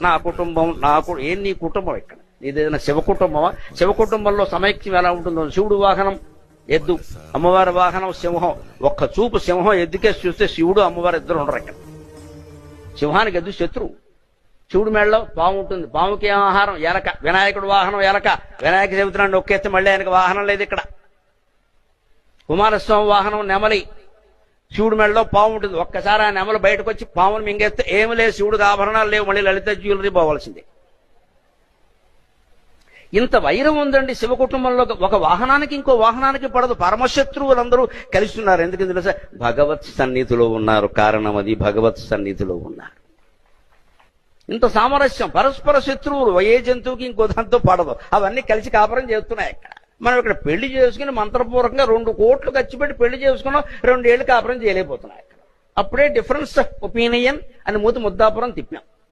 నా కుటుంబం ఏం నీ కుటుంబం ఇక్కడ నీదేదైనా శివ కుటుంబమా? శివ కుటుంబంలో సమైక్యం ఎలా ఉంటుందో, శివుడు వాహనం ఎద్దు, అమ్మవారి వాహనం సింహం. ఒక్క చూపు సింహం ఎద్దుకేసి చూస్తే శివుడు అమ్మవారి ఇద్దరు ఉండరు ఇక్కడ. సింహానికి ఎద్దు శత్రువు. శివుడు మెడలో పాము ఉంటుంది, పాముకి ఏం ఆహారం? ఎలక. వినాయకుడు వాహనం ఎలక. వినాయక చవితి నాడు నొక్కేస్తే మళ్ళీ ఆయనకు వాహనం లేదు ఇక్కడ. కుమారస్వామి వాహనం నెమలి. శివుడు మెడలో పాము ఉంటుంది. ఒక్కసారి ఆ నెమలు బయటకు వచ్చి పామును మింగేస్తే ఏమి లేదు, శివుడికి ఆభరణాలు లేవు, మళ్ళీ లలిత జ్యువెలరీ పోవాల్సిందే. ఇంత వైరం ఉందండి శివ కుటుంబంలో. ఒక వాహనానికి ఇంకో వాహనానికి పడదు. పరమశత్రువులందరూ కలిసి ఉన్నారు. ఎందుకు తెలుసా? భగవత్ సన్నిధిలో ఉన్నారు. కారణం అది, భగవత్ సన్నిధిలో ఉన్నారు. ఇంత సామరస్యం. పరస్పర శత్రువులు ఏ జంతువుకి ఇంకో దాంతో పడదు. అవన్నీ కలిసి కాపురం చేస్తున్నాయి ఇక్కడ. మనం ఇక్కడ పెళ్లి చేసుకుని మంత్రపూర్వకంగా 2 కోట్లు ఖర్చు పెట్టి పెళ్లి చేసుకున్నాం, 2 ఏళ్ళు కాపురం చేయలేకపోతున్నాయి ఇక్కడ. అప్పుడే డిఫరెన్స్ ఆఫ్ ఒపీనియన్ అని ముద్దాపురం తిప్పాం.